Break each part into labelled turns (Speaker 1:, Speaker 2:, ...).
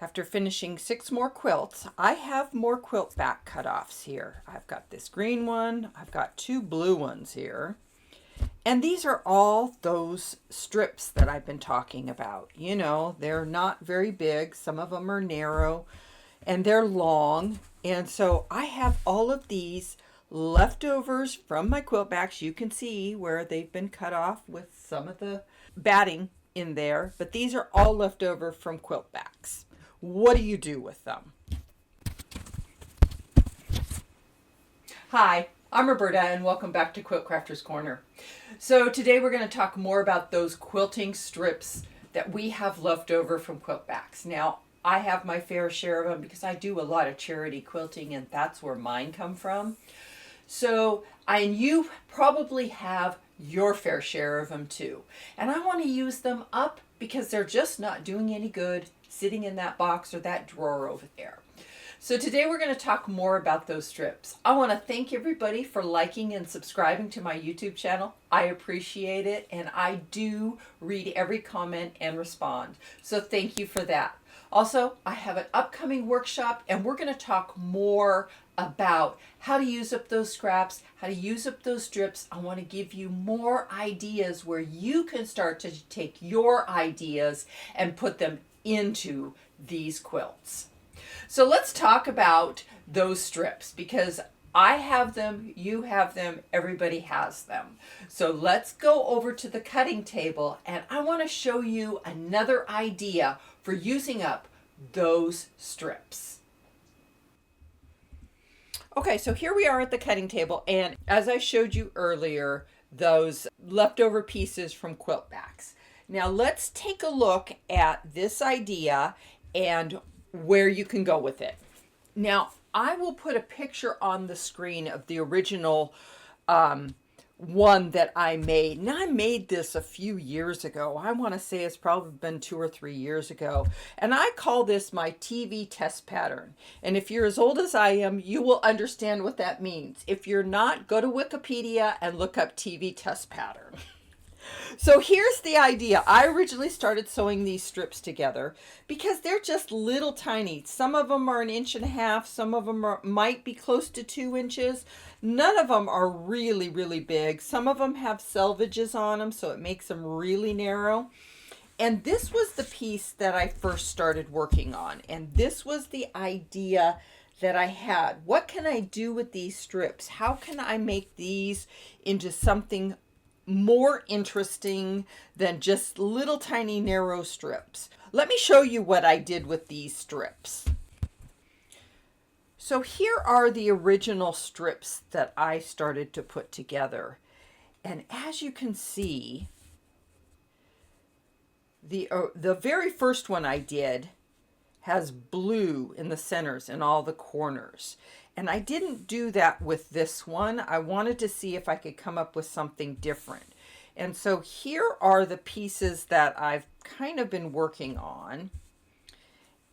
Speaker 1: After finishing 6 more quilts, I have more quilt back cutoffs here. I've got this green one, I've got 2 blue ones here. And these are all those strips that I've been talking about. You know, they're not very big. Some of them are narrow and they're long. And so I have all of these leftovers from my quilt backs. You can see where they've been cut off with some of the batting in there, but these are all left over from quilt backs. What do you do with them? Hi, I'm Roberta and welcome back to Quilt Crafters Corner. So today we're going to talk more about those quilting strips that we have left over from quilt backs. Now, I have my fair share of them because I do a lot of charity quilting and that's where mine come from. So, and you probably have your fair share of them too. And I want to use them up because they're just not doing any good sitting in that box or that drawer over there. So today we're going to talk more about those strips. I want to thank everybody for liking and subscribing to my YouTube channel. I appreciate it and I do read every comment and respond. So thank you for that. Also, I have an upcoming workshop and we're going to talk more about how to use up those scraps, how to use up those strips. I want to give you more ideas where you can start to take your ideas and put them into these quilts. So let's talk about those strips because I have them, you have them, everybody has them. So let's go over to the cutting table and I want to show you another idea for using up those strips. Okay, so here we are at the cutting table and as I showed you earlier, those leftover pieces from quilt backs. Now let's take a look at this idea and where you can go with it. Now, I will put a picture on the screen of the original one that I made. Now, I made this a few years ago. I want to say it's probably been 2 or 3 years ago. And I call this my TV test pattern. And if you're as old as I am, you will understand what that means. If you're not, go to Wikipedia and look up TV test pattern. So here's the idea. I originally started sewing these strips together because they're just little tiny. Some of them are 1.5 inches. Some of them might be close to 2 inches. None of them are really, really big. Some of them have selvages on them, so it makes them really narrow. And this was the piece that I first started working on. And this was the idea that I had. What can I do with these strips? How can I make these into something more interesting than just little tiny narrow strips? Let me show you what I did with these strips. So here are the original strips that I started to put together. And as you can see, the very first one I did has blue in the centers and all the corners. And I didn't do that with this one. I wanted to see if I could come up with something different. And so here are the pieces that I've kind of been working on.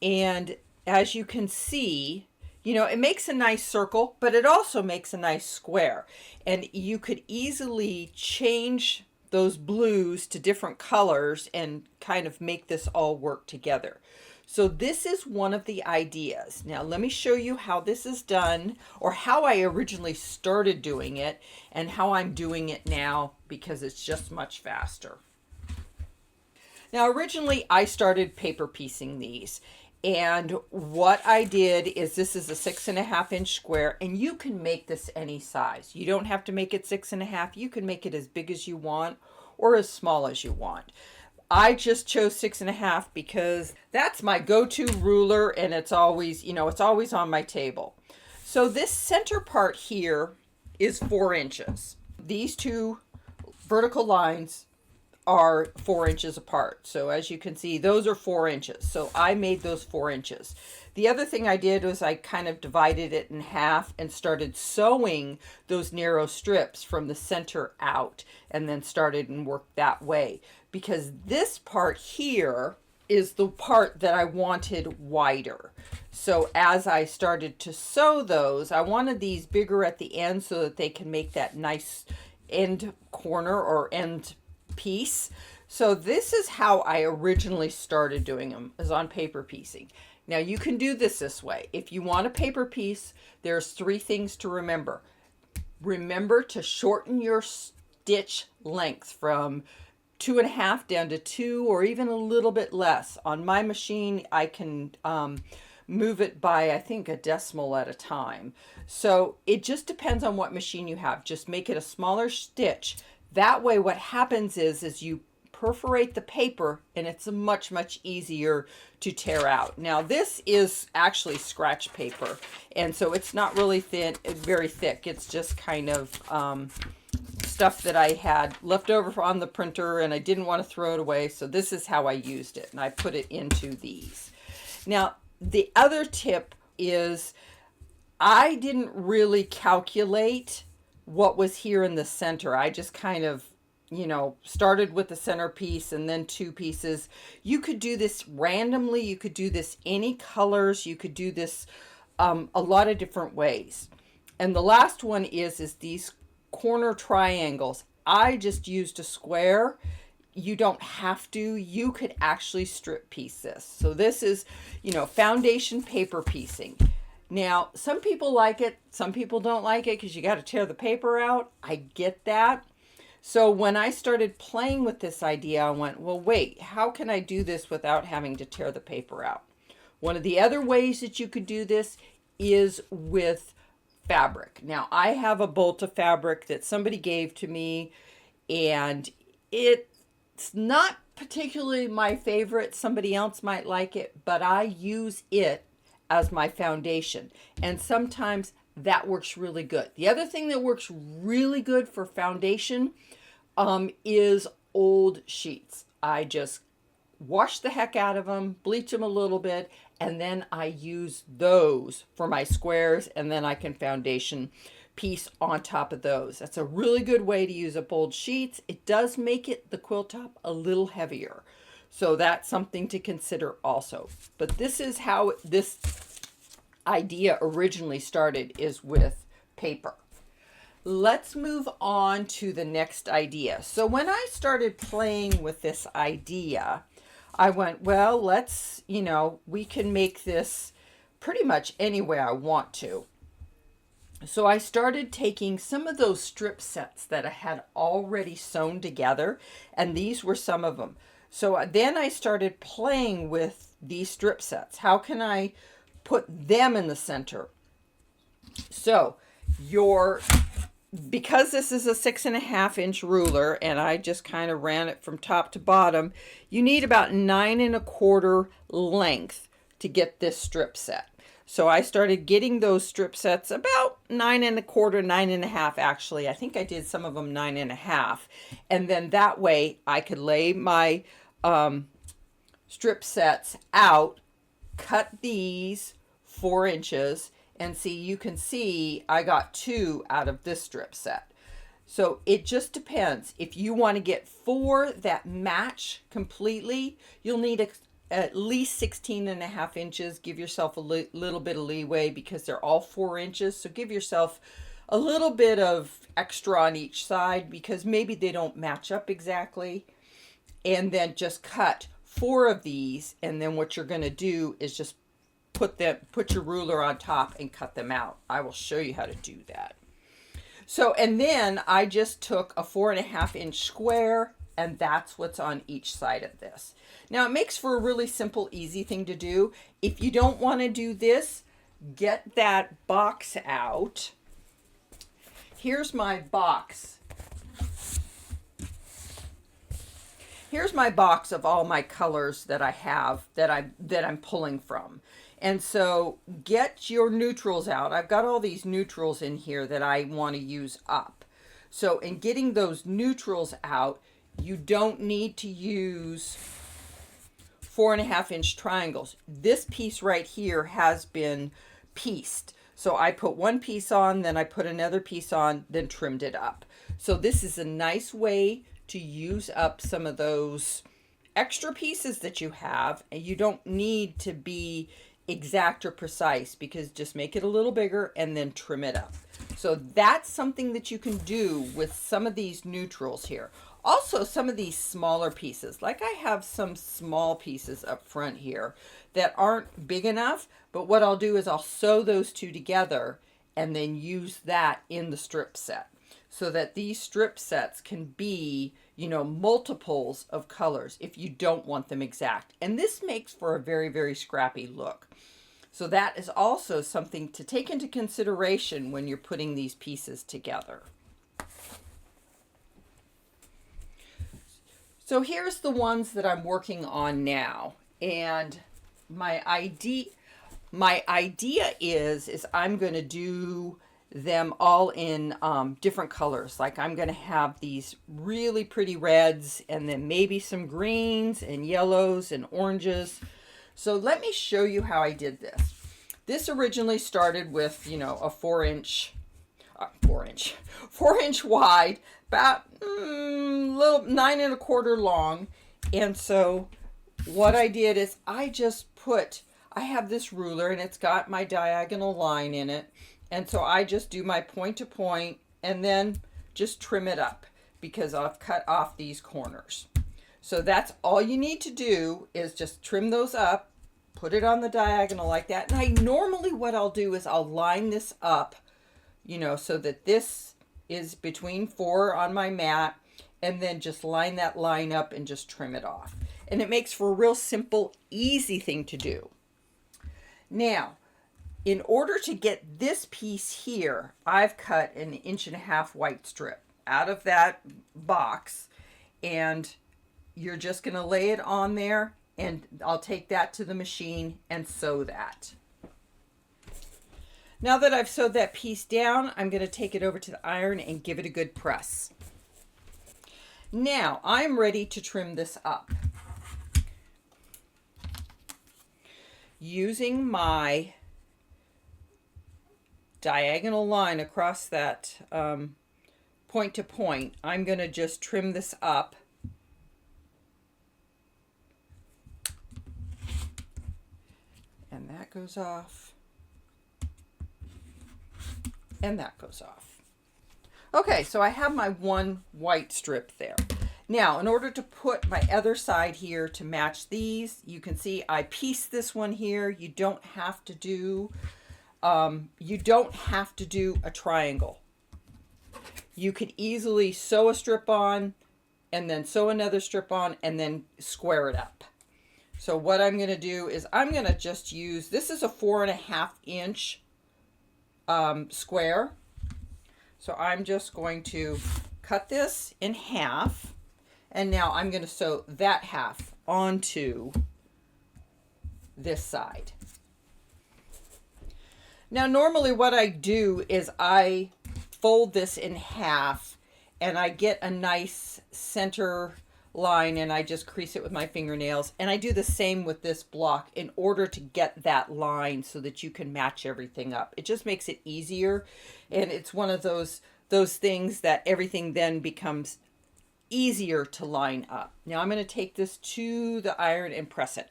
Speaker 1: And as you can see, you know, it makes a nice circle, but it also makes a nice square. And you could easily change those blues to different colors and kind of make this all work together. So this is one of the ideas. Now let me show you how this is done, or how I originally started doing it and how I'm doing it now because it's just much faster. Now originally I started paper piecing these, and what I did is, this is a 6.5 inch square, and you can make this any size. You don't have to make it 6.5. You can make it as big as you want or as small as you want. I just chose 6.5 because that's my go-to ruler and it's always, you know, it's always on my table. So this center part here is 4 inches. These two vertical lines are 4 inches apart. So as you can see, those are 4 inches. So I made those 4 inches. The other thing I did was I kind of divided it in half and started sewing those narrow strips from the center out and then started and worked that way. Because this part here is the part that I wanted wider. So as I started to sew those, I wanted these bigger at the end so that they can make that nice end corner or end piece. So this is how I originally started doing them, is on paper piecing. Now you can do this way. If you want a paper piece, there's 3 things to remember. Remember to shorten your stitch length from 2.5 down to 2, or even a little bit less. On my machine, I can move it by, I think, a decimal at a time. So it just depends on what machine you have. Just make it a smaller stitch. That way what happens is you perforate the paper, and it's much easier to tear out. Now this is actually scratch paper, and so it's not really thin, it's very thick. It's just kind of stuff that I had left over on the printer, and I didn't want to throw it away, so this is how I used it, and I put it into these. Now the other tip is I didn't really calculate what was here in the center. I just kind of, you know, started with the centerpiece and then 2 pieces. You could do this randomly. You could do this any colors. You could do this a lot of different ways. And the last one is these corner triangles. I just used a square. You don't have to. You could actually strip piece this. So this is, you know, foundation paper piecing. Now, some people like it. Some people don't like it because you got to tear the paper out. I get that. So when I started playing with this idea, I went, well, wait, how can I do this without having to tear the paper out? One of the other ways that you could do this is with fabric. Now, I have a bolt of fabric that somebody gave to me, and it's not particularly my favorite. Somebody else might like it, but I use it as my foundation, and sometimes that works really good. The other thing that works really good for foundation is old sheets. I just wash the heck out of them, bleach them a little bit, and then I use those for my squares, and then I can foundation piece on top of those. That's a really good way to use up old sheets. It does make it, the quilt top, a little heavier. So that's something to consider also. But this is how this idea originally started, is with paper. Let's move on to the next idea. So when I started playing with this idea, I went, well, let's, you know, we can make this pretty much any way I want to. So I started taking some of those strip sets that I had already sewn together, and these were some of them. So then I started playing with these strip sets. How can I put them in the center? So because this is a 6.5-inch ruler, and I just kind of ran it from top to bottom, you need about 9.25 length to get this strip set. So I started getting those strip sets about 9.25, 9.5 actually. I think I did some of them 9.5. And then that way I could lay my strip sets out, cut these 4 inches, and see, you can see I got 2 out of this strip set. So it just depends. If you want to get 4 that match completely, you'll need at least 16.5 inches. Give yourself a little bit of leeway because they're all 4 inches. So give yourself a little bit of extra on each side because maybe they don't match up exactly. And then just cut 4 of these, and then what you're going to do is just put your ruler on top and cut them out. I will show you how to do that. So, and then I just took a 4.5-inch square, and that's what's on each side of this. Now it makes for a really simple, easy thing to do. If you don't want to do this, get that box out. Here's my box. Here's my box of all my colors that I have that I'm pulling from. And so get your neutrals out. I've got all these neutrals in here that I want to use up. So in getting those neutrals out, you don't need to use 4.5-inch triangles. This piece right here has been pieced. So I put one piece on, then I put another piece on, then trimmed it up. So this is a nice way to use up some of those extra pieces that you have, and you don't need to be exact or precise, because just make it a little bigger and then trim it up. So that's something that you can do with some of these neutrals here. Also, some of these smaller pieces, like I have some small pieces up front here that aren't big enough, but what I'll do is I'll sew those two together and then use that in the strip set so that these strip sets can be, you know, multiples of colors if you don't want them exact. And this makes for a very, very scrappy look. So that is also something to take into consideration when you're putting these pieces together. So here's the ones that I'm working on now. And my idea is I'm going to do them all in different colors. Like I'm going to have these really pretty reds and then maybe some greens and yellows and oranges. So let me show you how I did this. This originally started with, you know, a 4 inch wide, about little 9 1/4 long. And so what I did is I have this ruler and it's got my diagonal line in it. And so I just do my point to point and then just trim it up because I've cut off these corners. So that's all you need to do is just trim those up, put it on the diagonal like that. And normally what I'll do is I'll line this up, you know, so that this is between 4 on my mat, and then just line that line up and just trim it off. And it makes for a real simple, easy thing to do. Now, in order to get this piece here, I've cut an 1.5 inch white strip out of that box, and you're just going to lay it on there, and I'll take that to the machine and sew that. Now that I've sewed that piece down, I'm going to take it over to the iron and give it a good press. Now I'm ready to trim this up. Using my diagonal line across that point to point, I'm going to just trim this up. And that goes off. And that goes off. Okay, so I have my one white strip there. Now, in order to put my other side here to match these, you can see I pieced this one here. You don't have to do a triangle. You could easily sew a strip on and then sew another strip on and then square it up. So what I'm going to do is I'm going to just use, this is a 4.5 inch square. So I'm just going to cut this in half, and now I'm going to sew that half onto this side. Now normally what I do is I fold this in half and I get a nice center line and I just crease it with my fingernails, and I do the same with this block in order to get that line so that you can match everything up. It just makes it easier, and it's one of those things that everything then becomes easier to line up. Now I'm going to take this to the iron and press it.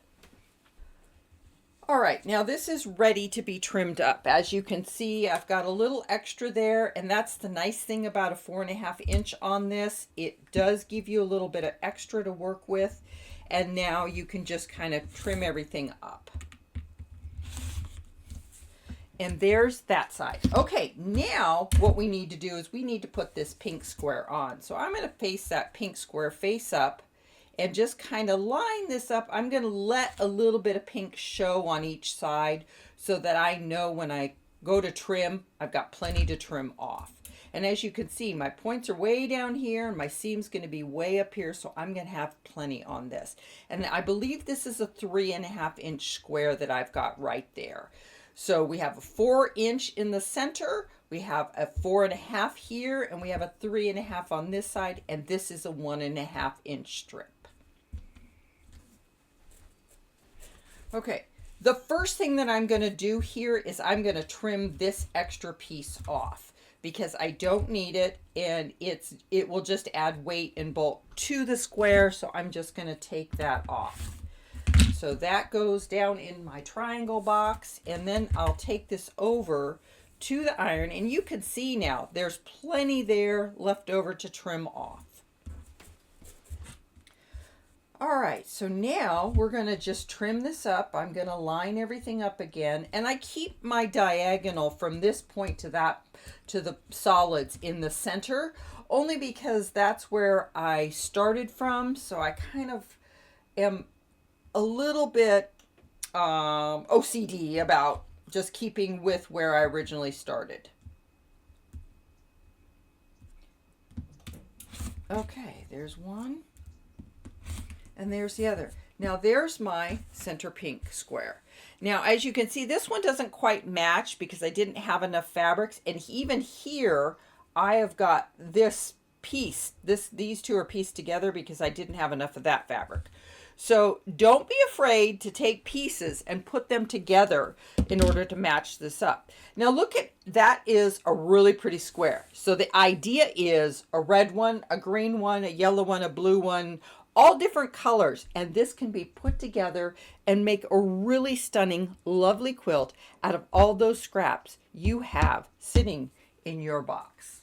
Speaker 1: All right, now this is ready to be trimmed up. As you can see, I've got a little extra there, and that's the nice thing about a 4.5 inch on this. It does give you a little bit of extra to work with, and now you can just kind of trim everything up. And there's that side. Okay, now what we need to do is we need to put this pink square on. So I'm going to face that pink square face up and just kind of line this up. I'm going to let a little bit of pink show on each side so that I know when I go to trim, I've got plenty to trim off. And as you can see, my points are way down here and my seam's going to be way up here, so I'm going to have plenty on this. And I believe this is a 3.5 inch square that I've got right there. So we have a 4 inch in the center, we have a 4.5 here, and we have a 3.5 on this side, and this is a 1.5 inch strip. Okay, the first thing that I'm going to do here is I'm going to trim this extra piece off because I don't need it, and it will just add weight and bulk to the square, so I'm just going to take that off. So that goes down in my triangle box, and then I'll take this over to the iron, and you can see now there's plenty there left over to trim off. All right, so now we're going to just trim this up. I'm going to line everything up again, and I keep my diagonal from this point to that, to the solids in the center, only because that's where I started from. So I kind of am a little bit OCD about just keeping with where I originally started. Okay, there's one. And there's the other. Now there's my center pink square. Now, as you can see, this one doesn't quite match because I didn't have enough fabrics. And even here, I have got this piece. These two are pieced together because I didn't have enough of that fabric. So don't be afraid to take pieces and put them together in order to match this up. Now look at, that is a really pretty square. So the idea is a red one, a green one, a yellow one, a blue one, all different colors, and this can be put together and make a really stunning, lovely quilt out of all those scraps you have sitting in your box.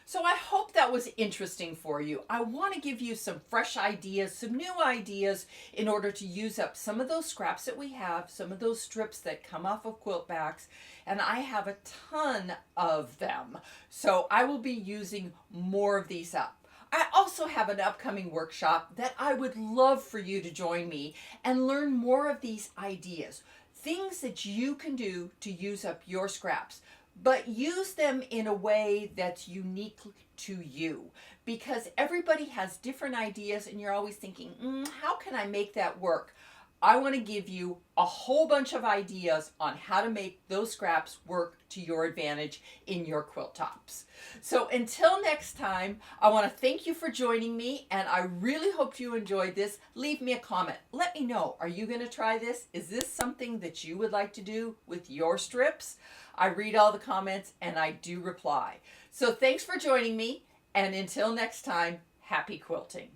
Speaker 1: So I hope that was interesting for you. I want to give you some fresh ideas, some new ideas in order to use up some of those scraps that we have, some of those strips that come off of quilt backs, and I have a ton of them. So I will be using more of these up. I also have an upcoming workshop that I would love for you to join me and learn more of these ideas, things that you can do to use up your scraps, but use them in a way that's unique to you, because everybody has different ideas and you're always thinking, how can I make that work? I want to give you a whole bunch of ideas on how to make those scraps work to your advantage in your quilt tops. So until next time, I want to thank you for joining me, and I really hope you enjoyed this. Leave me a comment. Let me know, are you going to try this? Is this something that you would like to do with your strips? I read all the comments and I do reply. So thanks for joining me, and until next time, happy quilting.